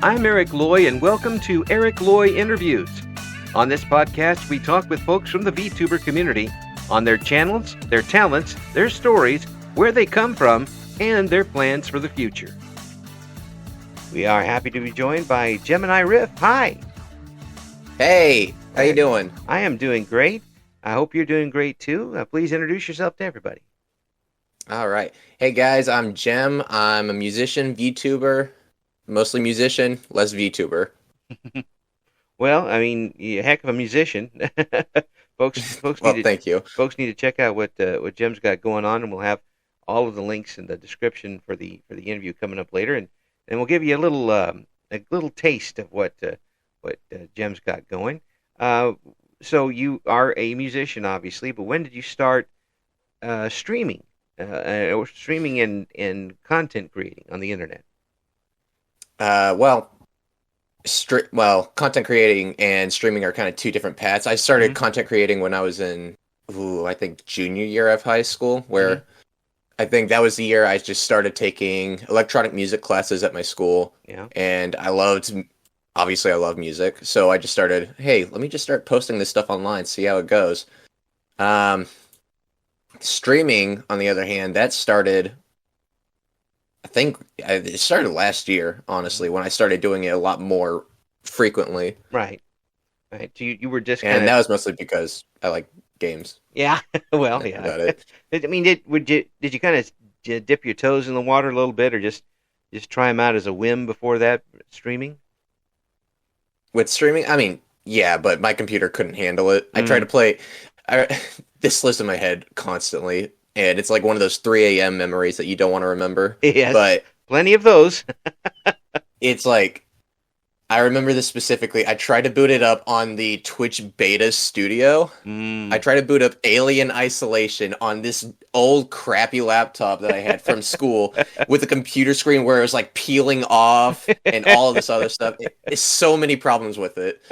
I'm Eric Loy, and welcome to Eric Loy Interviews. On this podcast, we talk with folks from the VTuber community on their channels, their talents, their stories, where they come from, and their plans for the future. We are happy to be joined by Gemini Riff. Hi. Hey, how you doing? I am doing great. I hope you're doing great too. Please introduce yourself to everybody. All right. Hey guys, I'm Gem. I'm a musician, VTuber, mostly musician, less VTuber. Well, I mean, you're a heck of a musician. Folks Well, need to, thank you. folks need to check out what Jem's got going on, and we'll have all of the links in the description for the interview coming up later, and we'll give you a little taste of what Jem's got going. So you are a musician, obviously, but when did you start streaming or streaming and content creating on the internet? Well, content creating and streaming are kind of two different paths. I started content creating when I was in, I think junior year of high school, where I think that was the year I just started taking electronic music classes at my school. Yeah. And obviously I love music, so I just started, hey, let me just start posting this stuff online, see how it goes. Streaming, on the other hand, that started, it started last year, honestly, when I started doing it a lot more frequently. Right. So you were just And that was mostly because I like games. Yeah. Well, That's yeah. about it. I mean, did you kind of dip your toes in the water a little bit, or just try them out as a whim before that streaming? With streaming, I mean, yeah, but my computer couldn't handle it. I tried to play. This lives in my head constantly, and it's like one of those 3 a.m. memories that you don't want to remember. Yes, but plenty of those. It's like, I remember this specifically. I tried to boot it up on the Twitch Beta Studio. I tried to boot up Alien Isolation on this old crappy laptop that I had from school with a computer screen where it was like peeling off and all of this other stuff. It's so many problems with it.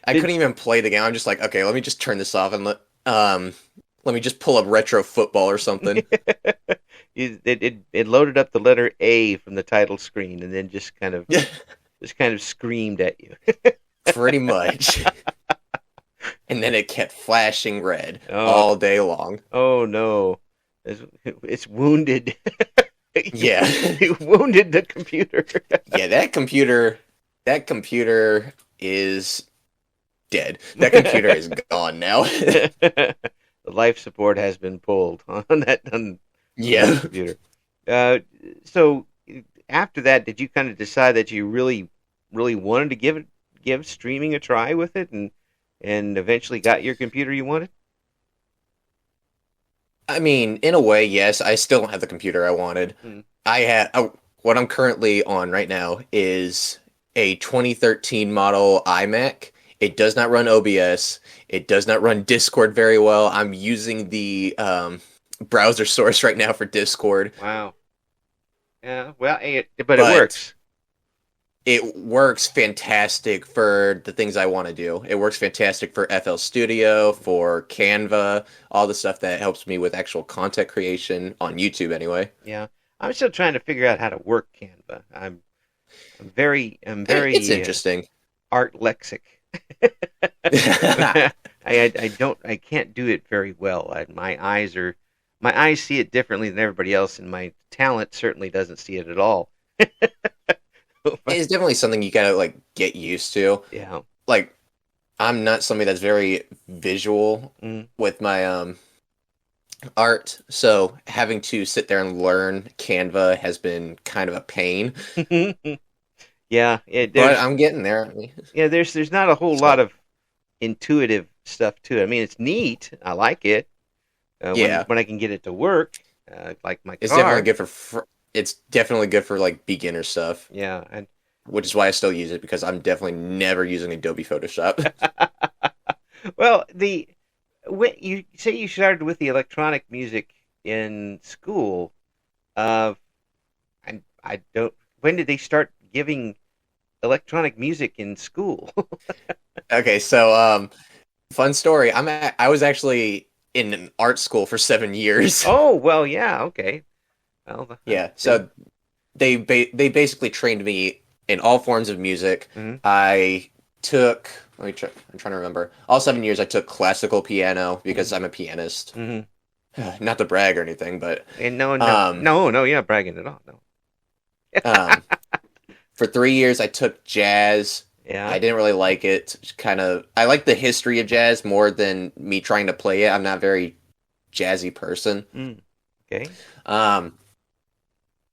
I couldn't even play the game. I'm just like, okay, let me just turn this off and let me just pull up Retro Football or something. It loaded up the letter A from the title screen, and then just kind of screamed at you. Pretty much. And then it kept flashing red all day long. Oh no, it's wounded. Yeah, you wounded the computer. Yeah, that computer is dead. That computer is gone now. The life support has been pulled on that. Yeah. Computer. So after that, did you kind of decide that you really, really wanted to give streaming a try with it, and eventually got your computer you wanted? I mean, in a way, yes. I still don't have the computer I wanted. What I'm currently on right now is a 2013 model iMac. It does not run OBS. It does not run Discord very well. I'm using the browser source right now for Discord. Wow. Yeah. Well, but it works. It works fantastic for the things I want to do. It works fantastic for FL Studio, for Canva, all the stuff that helps me with actual content creation on YouTube anyway. Yeah. I'm still trying to figure out how to work Canva. I'm very It's interesting. Art lexic. I can't do it very well. My eyes see it differently than everybody else, and my talent certainly doesn't see it at all. It's definitely something you gotta like get used to. Yeah. Like, I'm not somebody that's very visual with my art, so having to sit there and learn Canva has been kind of a pain. Yeah, but I'm getting there. Yeah, there's not a whole lot of intuitive stuff to it. I mean, it's neat. I like it. When I can get it to work, like my car. It's definitely good for like beginner stuff. Yeah, which is why I still use it, because I'm definitely never using Adobe Photoshop. Well, when you say you started with the electronic music in school, I don't. When did they start giving electronic music in school? Okay, so fun story. I was actually in an art school for 7 years. Oh, well, yeah, okay. Well, yeah, so they basically trained me in all forms of music. Hmm. I took let me try, I'm trying to remember. All 7 years I took classical piano because I'm a pianist. Hmm. Not to brag or anything, but And no, no, um no, no, you're not bragging at all. No. um for 3 years I took jazz. Yeah. I didn't really like it. I like the history of jazz more than me trying to play it. I'm not a very jazzy person. Mm. Okay. Um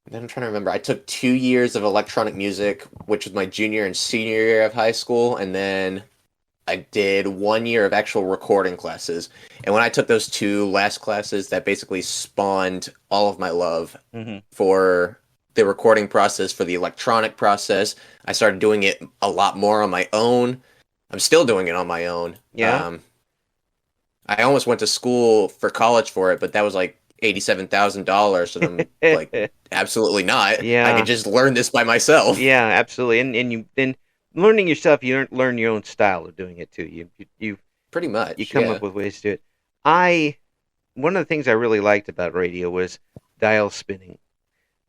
Then I'm trying to remember. I took 2 years of electronic music, which was my junior and senior year of high school, and then I did 1 year of actual recording classes. And when I took those two last classes, that basically spawned all of my love Hmm. for the recording process, for the electronic process. I started doing it a lot more on my own. I'm still doing it on my own. Yeah. I almost went to school for college for it, but that was like $87,000, and I'm like, absolutely not. I Yeah. could just learn this by myself. Yeah. Absolutely. And you then learning yourself, you learn your own style of doing it too. Pretty You much, come yeah. up with ways to do it. I One of the things I really liked about radio was dial spinning,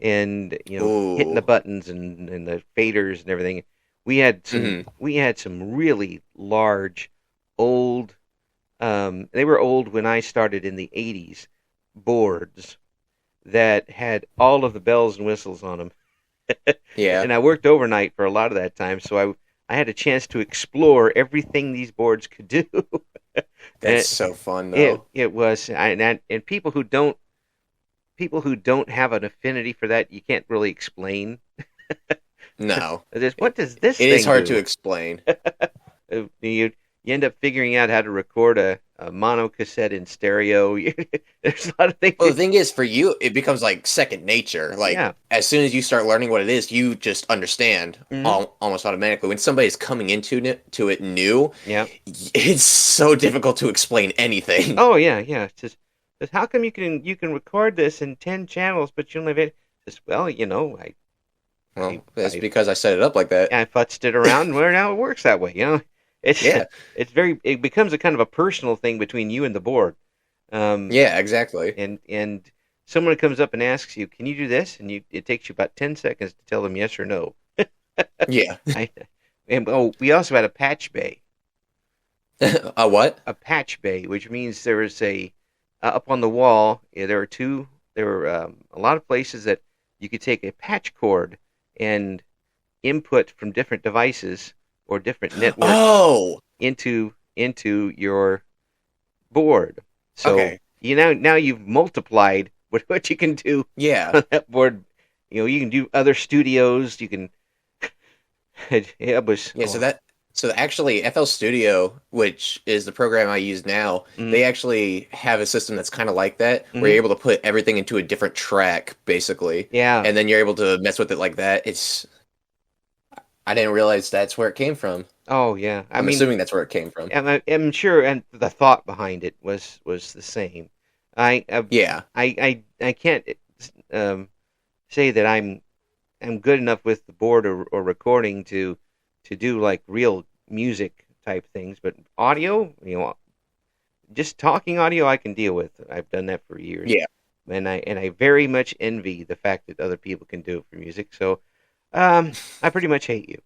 and hitting the Ooh. buttons and the faders and everything. Hmm. We had some really large old, they were old when I started in the 80s, boards that had all of the bells and whistles on them. Yeah, And I worked overnight for a lot of that time, so I had a chance to explore everything these boards could do. that's And so fun it though. it was and people who don't have an affinity for that, you can't really explain. No, What does this it is thing hard to do? explain. You end up figuring out how to record a mono cassette in stereo. There's a lot of things. Well, the thing is, for you, it becomes like second nature. Like, Yeah. as soon as you start learning what it is, you just understand Hmm. almost automatically. When somebody's coming to it new, Yeah. it's so difficult to explain anything. Oh yeah, yeah. It's how come you can record this in 10 channels, but you only have it? Just well, Well, I that's I because I set it up like that. I futzed it around, and where now it works that way. It's Yeah, it becomes a kind of a personal thing between you and the board. Um, yeah, exactly. and someone comes up and asks you, "Can you do this?" And it takes you about 10 seconds to tell them yes or no. Yeah. I and we also had a patch bay, A what? which means there is a up on the wall. Yeah, there were a lot of places that you could take a patch cord and input from different devices or different networks Oh, into your board. So okay. now you've multiplied what you can do Yeah. on that board. You can do other studios. You can. It was. Yeah, Oh, so actually FL Studio, which is the program I use now, mm, they actually have a system that's kind of like that, where mm, you're able to put everything into a different track, basically, yeah. and then you're able to mess with it like that. I didn't realize that's where it came from. Oh, yeah. I I'm mean, assuming that's where it came from. I'm sure, and the thought behind it was the same. I Yeah. I can't um, say that I'm good enough with the board or recording to do like real music type things, but audio, just talking audio I can deal with. I've done that for years. Yeah. And I very much envy the fact that other people can do it for music. So I pretty much hate you.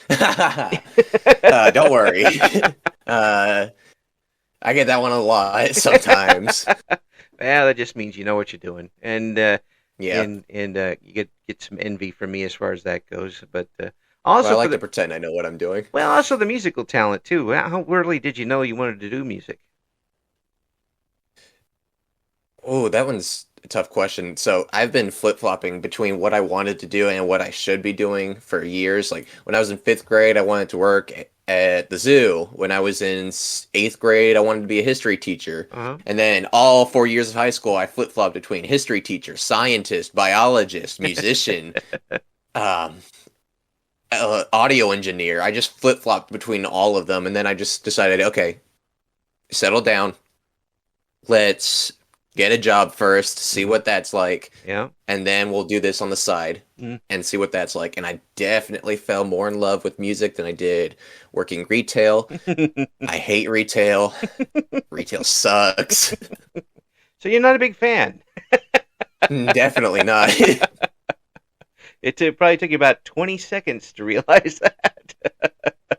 Don't worry. uh, I get that one a lot sometimes. Well, that just means you know what you're doing, and Yeah. you get some envy from me as far as that goes. But Well, I also for like to the pretend I know what I'm doing. also the musical talent too. How early did you know you wanted to do music? Oh, that one's a tough question. So I've been flip-flopping between what I wanted to do and what I should be doing for years. Like when I was in fifth grade, I wanted to work at the zoo. When I was in eighth grade, I wanted to be a history teacher. Uh-huh. And then all 4 years of high school, I flip-flopped between history teacher, scientist, biologist, musician, um, audio engineer. I just flip-flopped between all of them. And then I just decided, okay, settle down. Let's get a job first, see Hmm. what that's like, Yeah. and then we'll do this on the side Mm. and see what that's like. And I definitely fell more in love with music than I did working retail. I hate retail. Retail sucks. So you're not a big fan. Definitely not. probably took you about 20 seconds to realize that.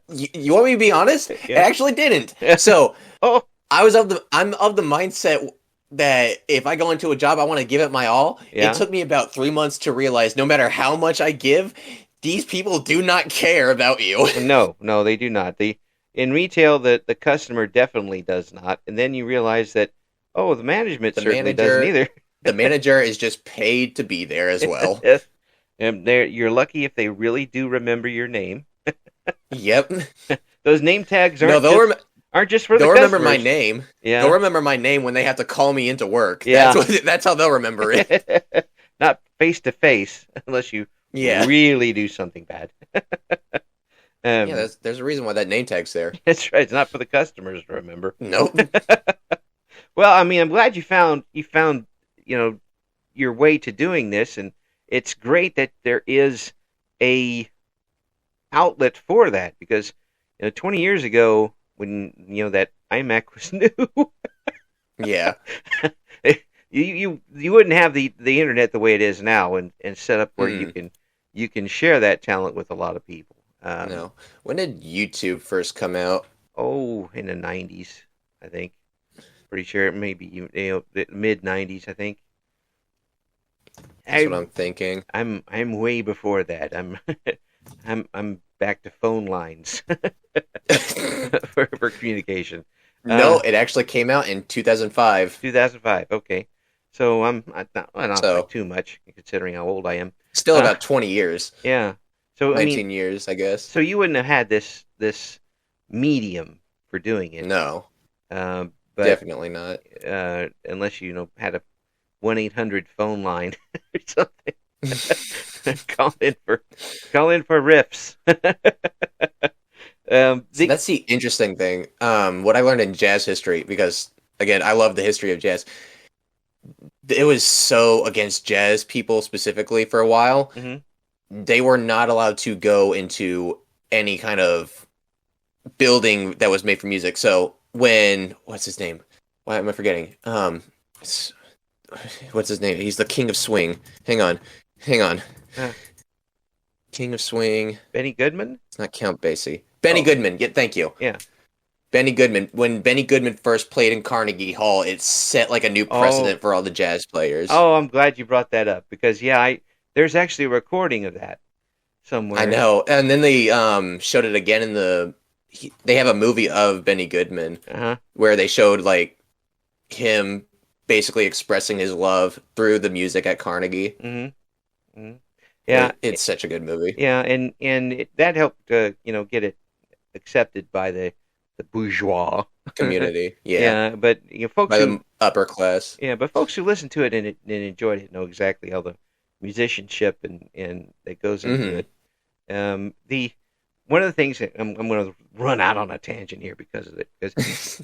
You want me to be honest? It Yeah. actually didn't. So Oh, I'm of the mindset that if I go into a job, I want to give it my all. It yeah. took me about 3 months to realize no matter how much I give, these people do not care about you. No, no, they do not. In retail, the customer definitely does not. And then you realize that, oh, the management The certainly doesn't manager, either. the manager is just paid to be there as well. And you're lucky if they really do remember your name. Yep. Those name tags No, aren't just for the they'll remember my customers. name. They'll Yeah, remember my name when they have to call me into work. yeah. That's how they'll remember it. Not face to face, unless you Yeah. really do something bad. Yeah, there's a reason why that name tag's there. That's right. It's not for the customers to remember. Nope. Well, I mean, I'm glad you found your way to doing this, and it's great that there is a outlet for that because 20 years ago when that iMac was new, Yeah. you wouldn't have the internet the way it is now and set up where Mm. you can share that talent with a lot of people. No. When did YouTube first come out? Oh, in the 90s, I think. Pretty sure it may be the mid 90s, I think. That's what I'm thinking. I'm way before that. I'm back to phone lines for communication. No, it actually came out in 2005. 2005. Okay, so I'm not by So too much considering how old I am. still Uh, about 20 years. yeah. So I mean, 19 years, I guess. so you wouldn't have had this medium for doing it, No, but definitely not. unless you had a 1-800 phone line or something. call in for riffs. So that's the interesting thing. What I learned in jazz history, because again, I love the history of jazz. It was so against jazz people specifically for a while. Mhm. They were not allowed to go into any kind of building that was made for music. So what's his name? Why am I forgetting? What's his name? He's the king of swing. Hang on. Uh, King of swing. Benny Goodman. It's not Count Basie. Benny Oh, Goodman. Yeah, thank you. yeah. Benny Goodman. When Benny Goodman first played in Carnegie Hall, it set like a new Oh, precedent for all the jazz players. oh, I'm glad you brought that up because there's actually a recording of that I somewhere. know. And then they showed it again in they have a movie of Benny Goodman Uh-huh. where they showed like him basically expressing his love through the music at Carnegie. Mm-hmm. Mm-hmm. Yeah, It's such a good movie. yeah, and that helped get it accepted by the bourgeois. Community. Yeah. Yeah, but folks By who the upper class. folks who listened to it and enjoyed it know exactly how the musicianship and that goes into Hmm. it. The one of the things that I'm going to run out on a tangent here because of it, because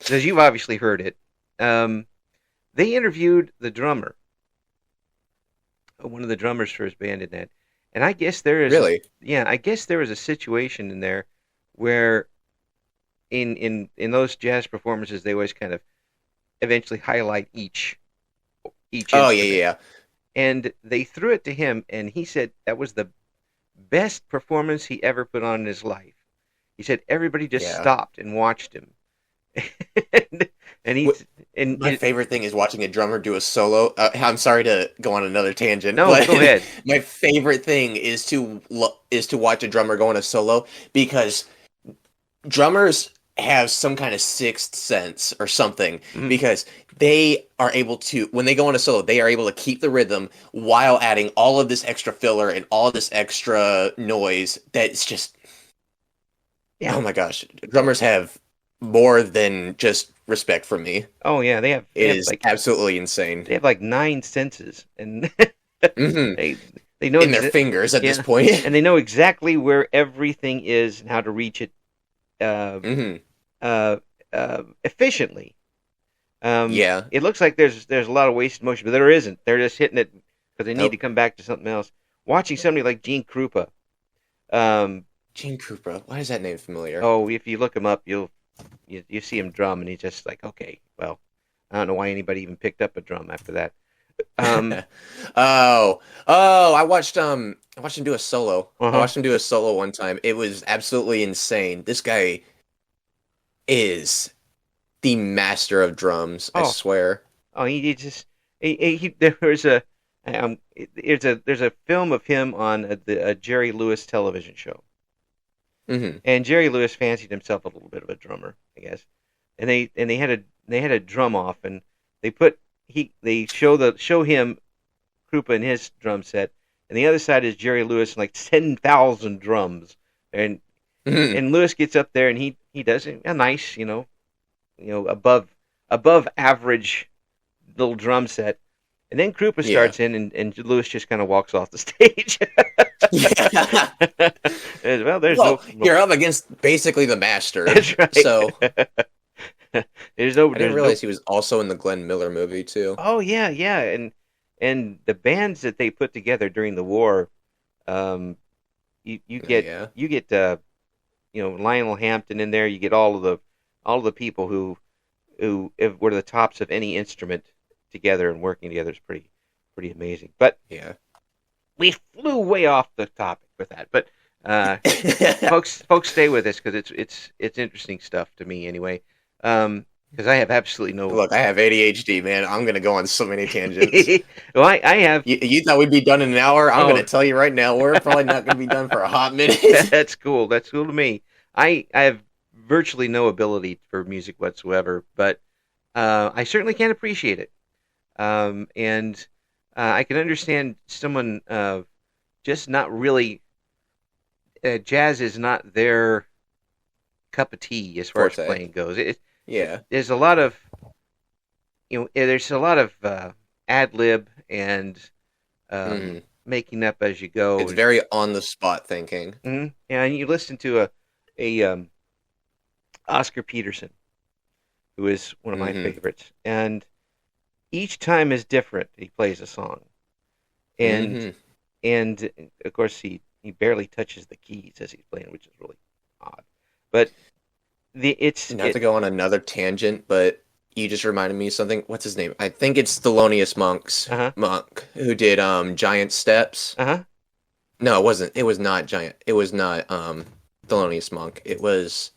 as you've obviously heard it, they interviewed the drummer, one of the drummers for his band in that, and I guess there is Really? I guess there was a situation in there where in those jazz performances they always kind of eventually highlight each Oh, yeah, instrument, yeah. and they threw it to him, and he said that was the best performance he ever put on in his life. He said everybody just Yeah. stopped and watched him, and, and he Wh- and, My and favorite thing is watching a drummer do a solo. I'm sorry to go on another tangent, no, but go ahead. my favorite thing is to watch a drummer go on a solo because drummers have some kind of sixth sense or something Mhm. because they are able to when they go on a solo they are able to keep the rhythm while adding all of this extra filler and all this extra noise that's just Yeah. oh my gosh, drummers have more than just respect for me. Oh yeah, It is absolutely insane. they have like 9 senses, and Hmm. they they know In their fingers at this point. and they know exactly where everything is and how to reach it uh, Hmm. efficiently. Yeah. It looks like there's a lot of wasted motion, but there isn't. They're just hitting it because they need to Nope. come back to something else. Watching somebody like Gene Krupa, um, Gene Krupa. Why is that name familiar? oh, if you look him up, you see him drum, and he's just like, okay, well, I don't know why anybody even picked up a drum after that. Um, I watched him do a solo. I uh-huh. watched him do a solo one time. It was absolutely insane. This guy is the master of drums, I Oh, swear. oh, he just there was there's a film of him on the Jerry Lewis television show, Hmm. and Jerry Lewis fancied himself a little bit of a drummer, I guess, and they had a drum off, and they put they show him Krupa and his drum set, and the other side is Jerry Lewis and like 10,000 drums, and Hmm. Lewis gets up there and he does a nice above average little drum set. And then Krupa Yeah. starts in, and Lewis just kind of walks off the stage. Yeah. Well, there's Well, no. you're up against basically the master. That's right. So I didn't There's no. realize he was also in the Glenn Miller movie too. Oh yeah, yeah, and the bands that they put together during the war, um, you Oh, yeah. get Lionel Hampton in there. You get all of the people who were the tops of any instrument together and working together is pretty amazing. But Yeah. we flew way off the topic with that. But folks, stay with us because it's interesting stuff to me anyway. Because I have absolutely no. Look, I have ADHD, man. I'm gonna go on so many tangents. Well, I have. You thought we'd be done in an hour? I'm Oh, gonna tell you right now, we're probably not gonna be done for a hot minute. that's cool. That's cool to me. I have virtually no ability for music whatsoever, but I certainly can appreciate it. And I can understand someone just not really. Jazz is not their cup of tea as far as Forte. playing goes. Yeah. There's a lot of there's a lot of ad lib and Hmm. making up as you go. It's very on the spot thinking. And you listen to a Oscar Peterson, who is one of my Hmm. favorites, and each time is different. He plays a song, and Hmm. and of course he barely touches the keys as he's playing, which is really odd. But Not to go on another tangent, but you just reminded me of something. What's his name? I think it's Thelonious uh huh Monk who did Giant Steps. uh huh. No, it wasn't. It was not Giant. It was not Thelonious Monk. It was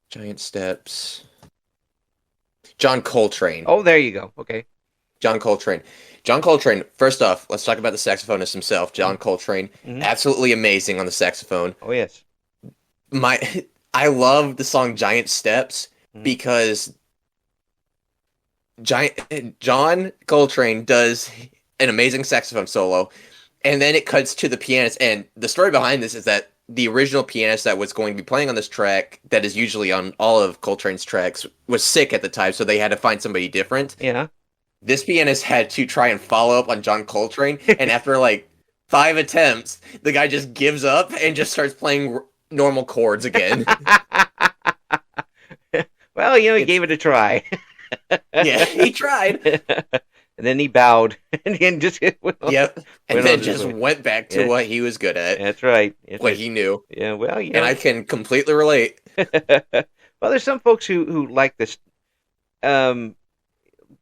Giant Steps. John Coltrane. Oh, there you go. Okay. John Coltrane. John Coltrane, first off, let's talk about the saxophonist himself. John Coltrane, Mm-hmm. absolutely amazing on the saxophone. Oh yes. My I love the song Giant Steps Mm-hmm. because John Coltrane does an amazing saxophone solo, and then it cuts to the pianist. And the story behind this is that the original pianist that was going to be playing on this track, that is usually on all of Coltrane's tracks, was sick at the time, so they had to find somebody different. Yeah. This pianist had to try and follow up on John Coltrane, and after like 5 attempts, the guy just gives up and just starts playing normal chords again. Well, he It's gave it a try. Yeah, he tried. And then he bowed and then just Yep, and went then on his just way. went back to Yeah, what he was good at, that's right. That's what right. he knew, Yeah, well, and I can completely relate. well, there's some folks who like this. Um,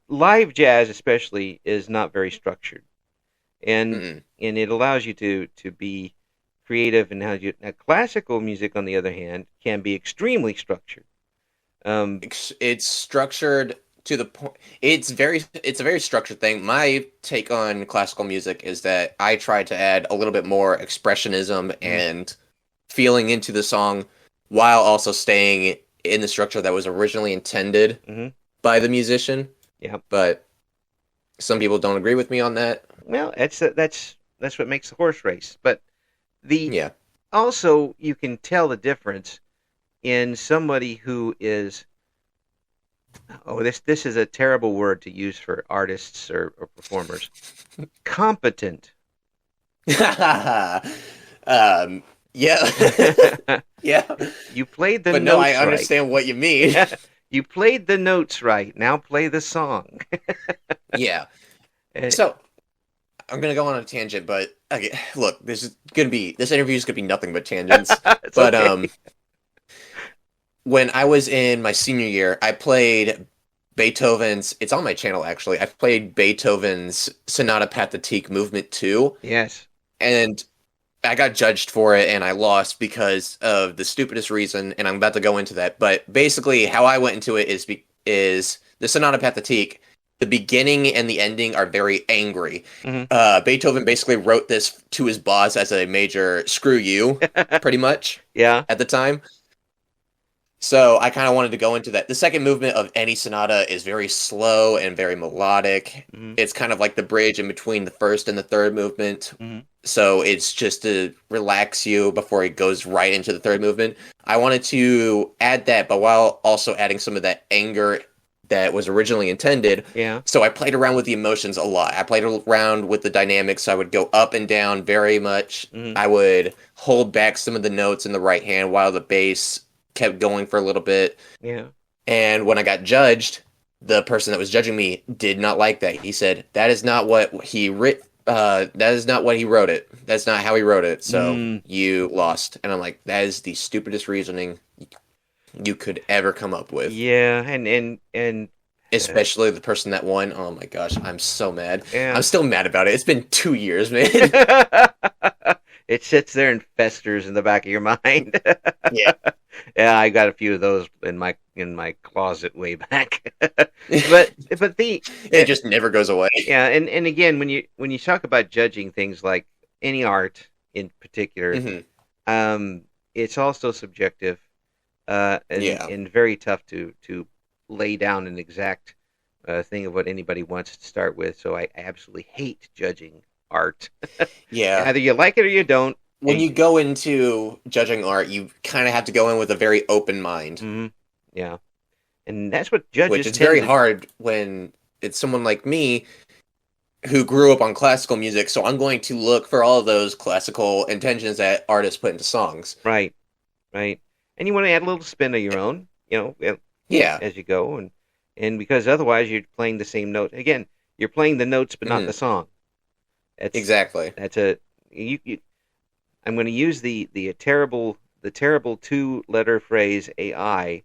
Live jazz, especially, is not very structured, and Mm-mm. it allows you to be creative and how you. Now, classical music, on the other hand, can be extremely structured. Um, It's structured to the point. It's a very structured thing. My take on classical music is that I try to add a little bit more expressionism mhm, and feeling into the song while also staying in the structure that was originally intended mhm, by the musician. yeah. But some people don't agree with me on that. Well, that's what makes the horse race. But the Yeah. also you can tell the difference in somebody who is this is a terrible word to use for artists or performers. Competent. um, yeah. Yeah. You played the But no, I notes right. understand what you mean. You played the notes right. Now play the song. Yeah. Eh, So I'm gonna go on a tangent, but okay, look, this interview is gonna be nothing but tangents. it's But okay. when I was in my senior year, I played Beethoven's. It's on my channel actually. I've played Beethoven's Sonata Pathétique Movement 2, Yes. and I got judged for it and I lost because of the stupidest reason, and I'm about to go into that. But basically, how I went into it is the Sonata Pathétique. The beginning and the ending are very angry. Hmm. Beethoven basically wrote this to his boss as a major screw you, pretty much, Yeah. at the time. So I kind of wanted to go into that. The second movement of any sonata is very slow and very melodic. Hmm. It's kind of like the bridge in between the first and the third movement. Hmm. So it's just to relax you before it goes right into the third movement. I wanted to add that, but while also adding some of that anger that was originally intended. Yeah. So I played around with the emotions a lot. I played around with the dynamics. So I would go up and down very much. Hmm. I would hold back some of the notes in the right hand while the bass kept going for a little bit. Yeah. And when I got judged, the person that was judging me did not like that. He said, "That is not what he writ. That is not what he wrote it. That's not how he wrote it. So you lost." And I'm like, "That is the stupidest reasoning you could ever come up with." Yeah. And Especially the person that won. Oh my gosh, I'm so mad. yeah. I'm still mad about it. It's been 2 years, man. It sits there and festers in the back of your mind. Yeah. Yeah, I got a few of those in my closet way back. but It just never goes away. yeah, and again, when you talk about judging things like any art in particular, it's also subjective, and very tough to lay down an exact thing of what anybody wants to start with. So I absolutely hate judging art. Yeah. Either you like it or you don't. When you go into judging art, you kind of have to go in with a very open mind. Mm-hmm. Yeah, and that's what judges. Which is very hard when it's someone like me who grew up on classical music. So I'm going to look for all of those classical intentions that artists put into songs. Right, right, and you want to add a little spin of your own, Yeah. as you go, and because otherwise you're playing the same note again. You're playing the notes, but not the song. Exactly. That's you. I'm going to use the terrible 2-letter phrase AI.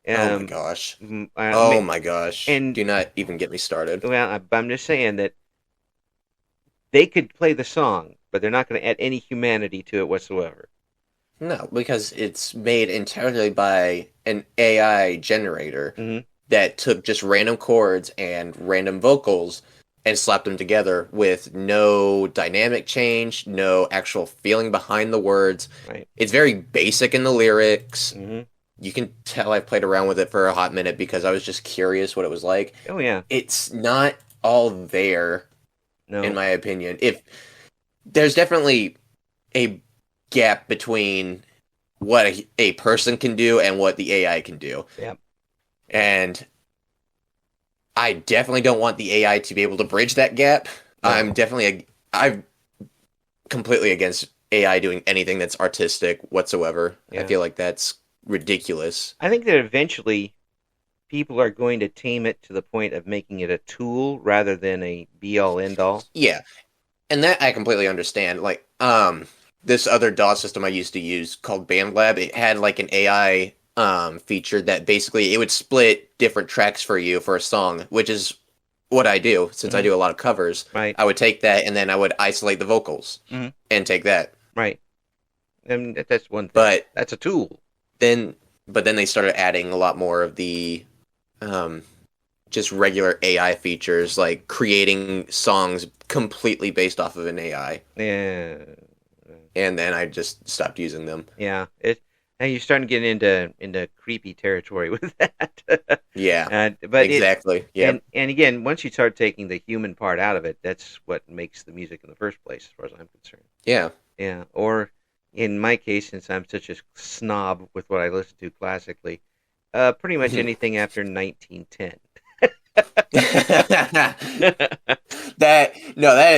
Oh my gosh. My gosh. And do not even get me started. Well, I'm just saying that they could play the song, but they're not going to add any humanity to it whatsoever. No, because it's made entirely by an AI generator that took just random chords and random vocals and slapped them together with no dynamic change, no actual feeling behind the words. Right. It's very basic in the lyrics. Mm-hmm. You can tell I played around with it for a hot minute because I was just curious what it was like. Oh, yeah. It's not all there, in my opinion. There's definitely a gap between what a person can do and what the AI can do. Yep. And I definitely don't want the AI to be able to bridge that gap. No. I'm completely against AI doing anything that's artistic whatsoever. Yeah. I feel like that's ridiculous. I think that eventually people are going to tame it to the point of making it a tool rather than a be-all, end-all. Yeah. And that I completely understand. Like, this other DAW system I used to use called BandLab, it had like an AI feature that basically it would split different tracks for you for a song, which is what I do since I do a lot of covers. Right. I would take that and then I would isolate the vocals and take that. Right. And that's one thing. But that's a tool. Then they started adding a lot more of the just regular AI features, like creating songs completely based off of an AI. Yeah. And then I just stopped using them. Yeah. Now you're starting to get into creepy territory with that. Yeah. But exactly. Yeah. And again, once you start taking the human part out of it, that's what makes the music in the first place, as far as I'm concerned. Yeah. Yeah. Or in my case, since I'm such a snob with what I listen to classically, pretty much anything after 1910. that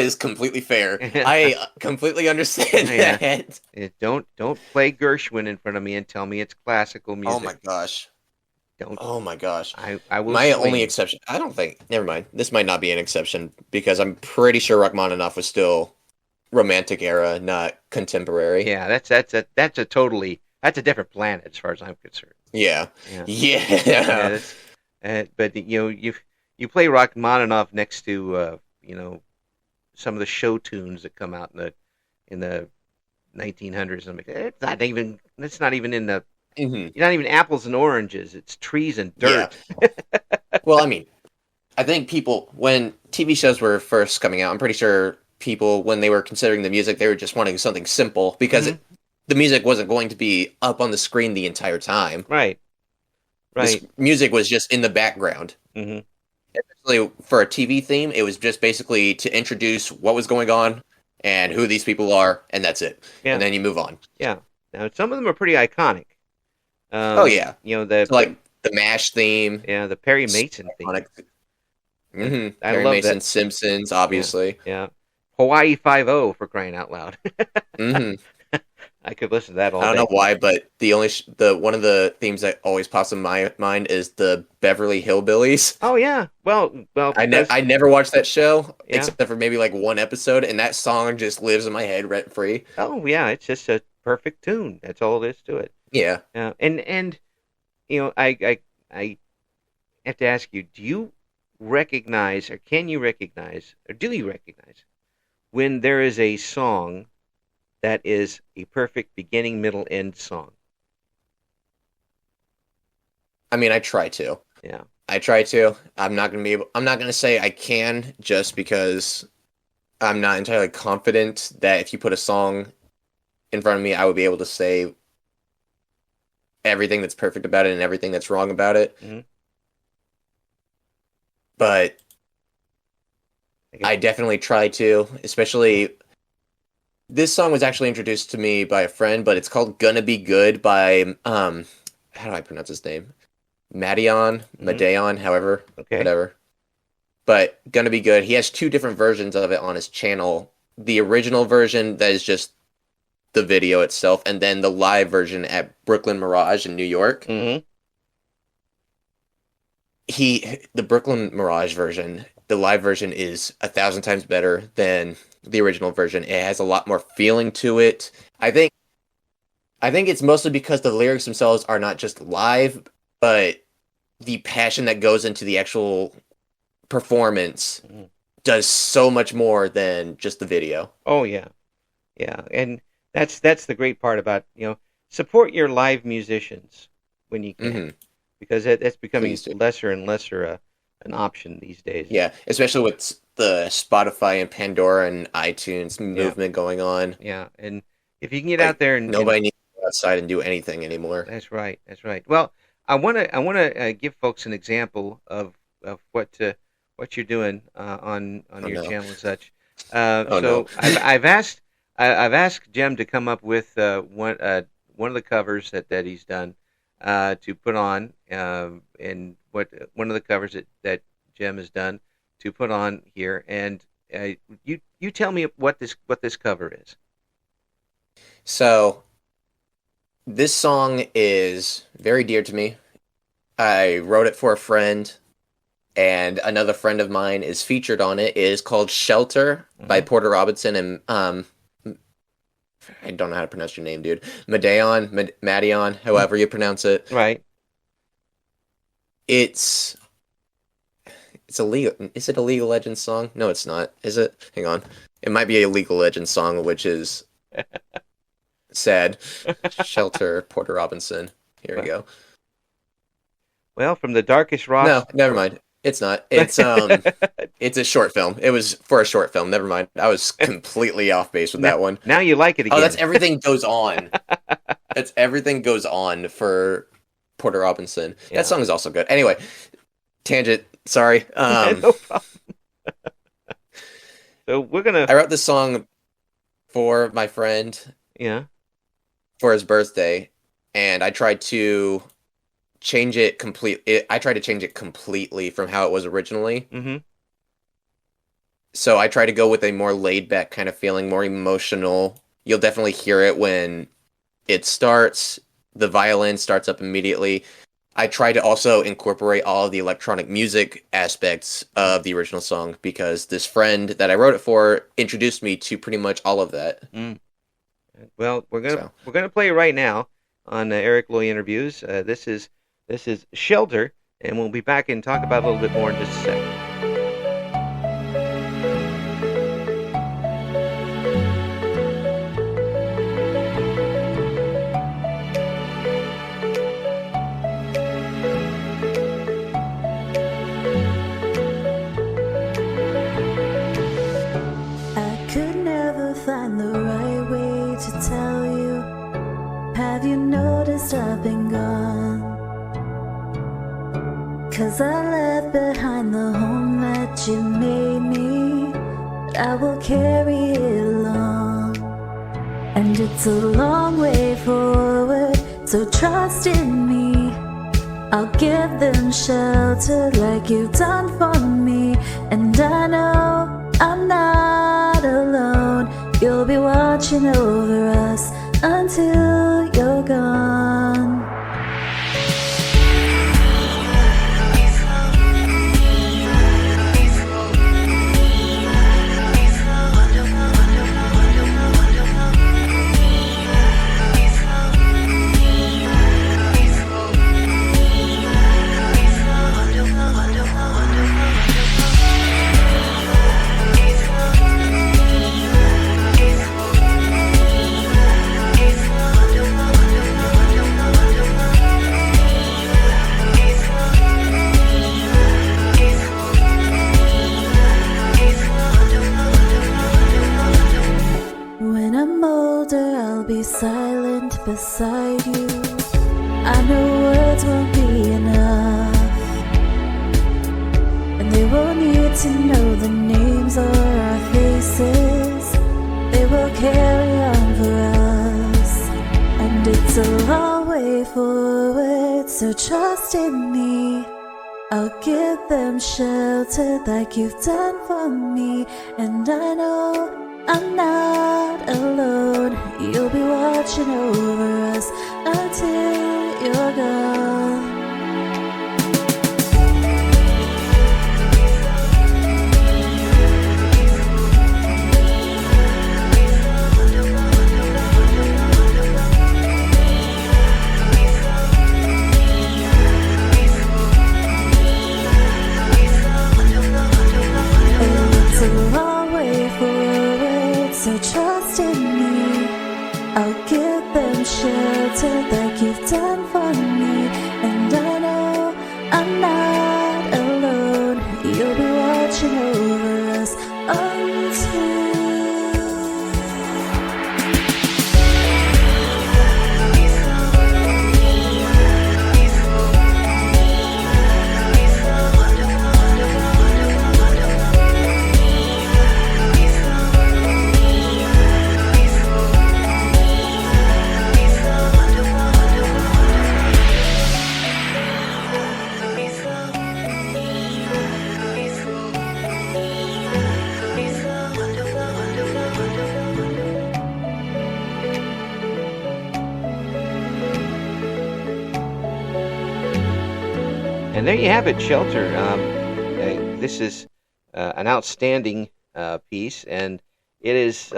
is completely fair. I completely understand that. Don't play Gershwin in front of me and tell me it's classical music. Oh my gosh. Don't. Oh my gosh. I will. My only exception. I don't think. Never mind. This might not be an exception because I'm pretty sure Rachmaninoff was still Romantic era, not contemporary. Yeah, that's a different planet as far as I'm concerned. Yeah. But you play Rachmaninoff next to some of the show tunes that come out in the 1900s. I'm like, it's not even in the Hmm. not even apples and oranges. It's trees and Yeah. dirt. Well, I mean, I think people, when TV shows were first coming out, I'm pretty sure people, when they were considering the music, they were just wanting something simple because Hmm. the music wasn't going to be up on the screen the entire time. Right, This right. music was just in the background. Hmm. Especially for a TV theme, it was just basically to introduce what was going on and who these people are, and that's it. And Yeah, then you move on. yeah. Now some of them are pretty iconic. Oh yeah, The so like the MASH theme, yeah, the Perry Mason theme. iconic. Hmm. I Perry love Mason, that. Simpsons, Yeah, obviously. yeah. Hawaii 5-0 for crying out loud. Hmm. I could listen to that I all don't know day. why, but the one of the themes that always pops in my mind is the Beverly Hillbillies. Oh yeah. Well, because I never watched that show yeah. except for maybe like one episode, and that song just lives in my head rent free. Oh yeah, it's just a perfect tune. That's all there is to it. Yeah. And I have to ask you, do you recognize, or can you recognize, or do you recognize when there is a song that is a perfect beginning, middle, end song? I mean, I try to. Yeah. I try to. I'm not gonna say I can just because I'm not entirely confident that if you put a song in front of me, I would be able to say everything that's perfect about it and everything that's wrong about it. Hmm. But I I guess. definitely try to, especially this song was actually introduced to me by a friend, but it's called Gonna Be Good by how do I pronounce his name? Hmm. Madeon, however, Okay. whatever. But Gonna Be Good. He has two different versions of it on his channel. The original version that is just the video itself, and then the live version at Brooklyn Mirage in New York. Hmm. The Brooklyn Mirage version, the live version is 1,000 times better than the original version. It has a lot more feeling to it. I think it's mostly because the lyrics themselves are not just live, but the passion that goes into the actual performance Hmm. does so much more than just the video. Oh yeah, yeah, and that's the great part about support your live musicians when you can, Hmm. because that's becoming Please do. lesser and lesser an option these days. Yeah, especially with the Spotify and Pandora and iTunes Yeah, movement going on. yeah, and if you can get out Like there and nobody needs to go outside and do anything anymore. that's right, that's right. Well, I want to give folks an example of what you're doing on Oh your no. channel and such. Oh no. So I've asked Jem to come up with one of the covers that he's done to put on, and what one of the covers that Jem has done to put on here, and you tell me what this cover is. So this song is very dear to me. I wrote it for a friend, and another friend of mine is featured on it. It is called Shelter by Hmm. Porter Robinson and I don't know how to pronounce your name, dude. Madion, however you pronounce it. Right. It's it's a legal. Is it a League of Legends song? No, it's not. Is it? Hang on. It might be a League of Legends song, which is sad. Shelter, Porter Robinson. Here we Well, go. well, from the darkest rocks. No, never mind. It's not. It's a short film. It was for a short film. Never mind. I was completely off base with now, that one. now you like it Oh, that's again. everything goes on. That's everything goes on for Porter Robinson. That Yeah. song is also good. Anyway, tangent. Sorry. No problem. So we're gonna. I wrote this song for my friend Yeah. for his birthday, and I tried to change it completely. I tried to change it completely from how it was originally. Mm-hmm. So I try to go with a more laid back kind of feeling, more emotional. You'll definitely hear it when it starts. The violin starts up immediately. I try to also incorporate all of the electronic music aspects of the original song because this friend that I wrote it for introduced me to pretty much all of that. Mm. Well, So, we're gonna play it right now on Eric Loy interviews. This is Shelter, and we'll be back and talk about it a little bit more in just a second. Find the right way to tell you. Have you noticed I've been gone? 'Cause I left behind the home that you made me, but I will carry it along. And it's a long way forward, so trust in me. I'll give them shelter like you've done for me. And I know I'm not alone. You'll be watching over us until you're gone. When I'm older, I'll be silent beside you. I know words won't be enough, and they won't need to know the names or our faces. They will carry on for us, and it's a long way forward, so trust in me. I'll give them shelter like you've done for me. And I know I'm not alone. You'll be watching over us until you're gone. So trust in me. I'll give them shelter like you've done for me. And I know I'm not alone. You'll be watching over us until And there you have it, Shelter. This is an outstanding piece, and it is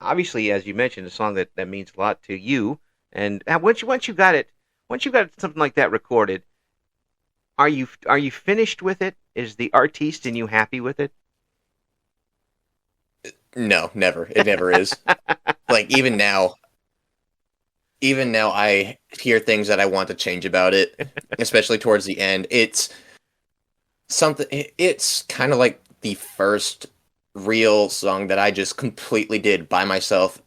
obviously, as you mentioned, a song that means a lot to you. And once you got something like that recorded, are you finished with it? Is the artiste in you happy with it? No, never. It never is. Like even now, I hear things that I want to change about it, especially towards the end. It's kind of like the first real song that I just completely did by myself,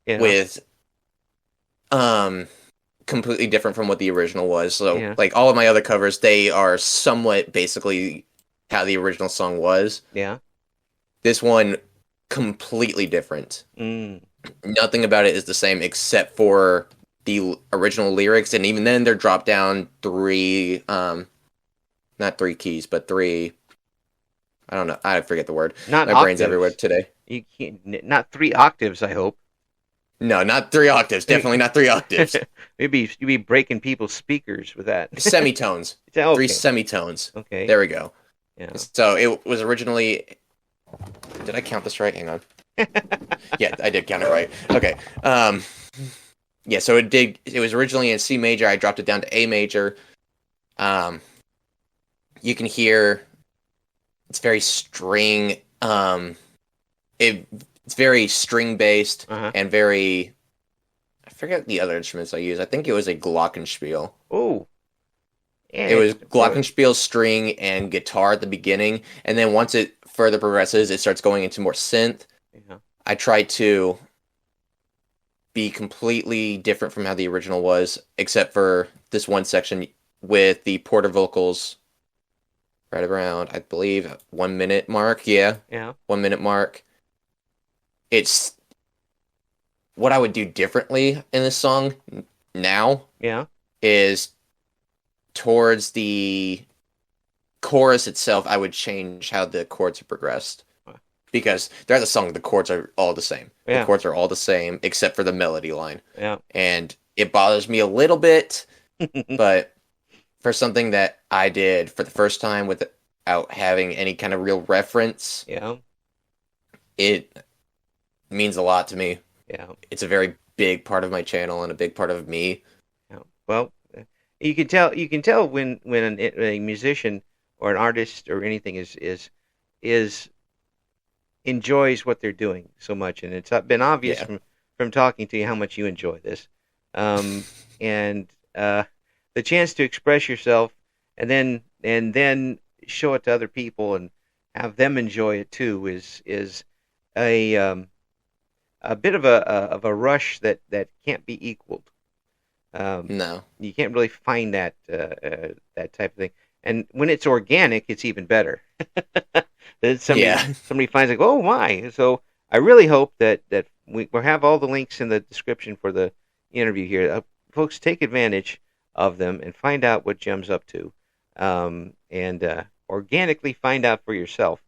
with completely different from what the original was. So like all of my other covers, they are somewhat basically how the original song was. Yeah. This one completely different. Nothing about it is the same except for the original lyrics, and even then they're dropped down three, not three keys, but three. I don't know. I forget the word. Not my octaves. Brain's everywhere today. You can't, not 3 octaves, I hope. No, not 3 octaves. Definitely not 3 octaves. Maybe you'd be breaking people's speakers with that. Semitones. Okay. 3 semitones. Okay. There we go. Yeah. So it was originally. Did I count this right? Hang on. Yeah, I did count it right. Okay. Yeah, so it was originally in C major. I dropped it down to A major. you can hear it's very string. It's very string based and very. I forget the other instruments I use. I think it was a glockenspiel. Oh, yeah, it was glockenspiel, string, and guitar at the beginning, and then once it further progresses, it starts going into more synth. Yeah. I tried to be completely different from how the original was, except for this one section with the Porter vocals right around, I believe, 1 minute mark. Yeah. 1 minute mark. It's what I would do differently in this song now. Yeah. Is towards the chorus itself, I would change how the chords are progressed. Because throughout the song, the chords are all the same. Yeah. The chords are all the same, except for the melody line. Yeah. And it bothers me a little bit, but for something that I did for the first time without having any kind of real reference, it means a lot to me. Yeah. It's a very big part of my channel and a big part of me. Yeah. Well, you can tell when a musician or an artist or anything is enjoys what they're doing so much, and it's been obvious from talking to you how much you enjoy this, and the chance to express yourself and then show it to other people and have them enjoy it too is a bit of a rush that can't be equaled. No, you can't really find that type of thing, and when it's organic, it's even better. Somebody finds like, oh my! So I really hope that we'll have all the links in the description for the interview here. Folks, take advantage of them and find out what Jem's up to, and organically find out for yourself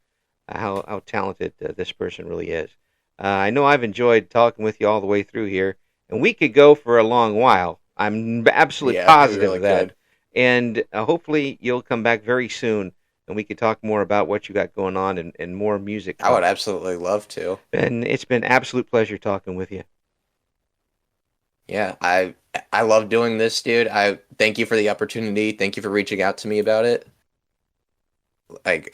how talented this person really is. I know I've enjoyed talking with you all the way through here, and we could go for a long while. I'm absolutely positive of that. Could. And hopefully you'll come back very soon, and we could talk more about what you got going on and more music. I would absolutely love to. And it's been an absolute pleasure talking with you. Yeah, I love doing this, dude. I thank you for the opportunity. Thank you for reaching out to me about it. Like,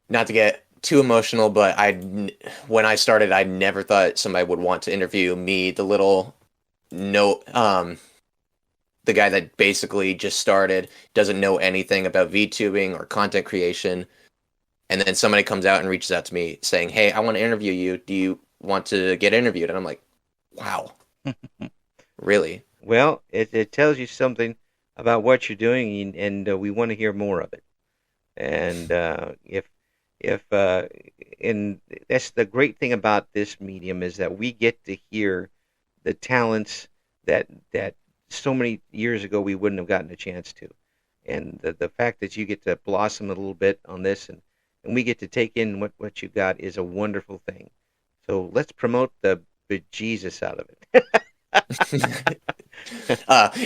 not to get too emotional, but when I started, I never thought somebody would want to interview me, the guy that basically just started, doesn't know anything about VTubing or content creation, and then somebody comes out and reaches out to me saying, hey, I want to interview you. Do you want to get interviewed? And I'm like, wow. Really? Well, it tells you something about what you're doing, and we want to hear more of it. And and that's the great thing about this medium, is that we get to hear the talents that so many years ago we wouldn't have gotten a chance to. And the fact that you get to blossom a little bit on this and we get to take in what you got is a wonderful thing. So let's promote the bejesus out of it.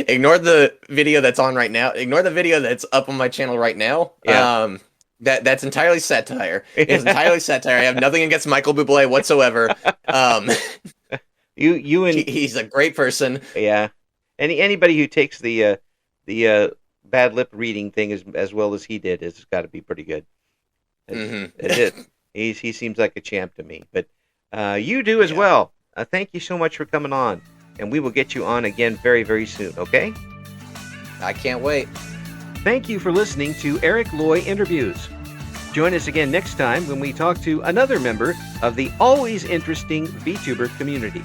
Ignore the video that's on right now. Ignore the video that's up on my channel right now. Yeah. That's entirely satire. It's entirely satire. I have nothing against Michael Bublé whatsoever. He's a great person. Yeah. Anybody who takes the bad lip reading thing as well as he did has got to be pretty good. He seems like a champ to me. But you do as well. Thank you so much for coming on, and we will get you on again very, very soon. Okay? I can't wait. Thank you for listening to Eric Loy Interviews. Join us again next time when we talk to another member of the always interesting VTuber community.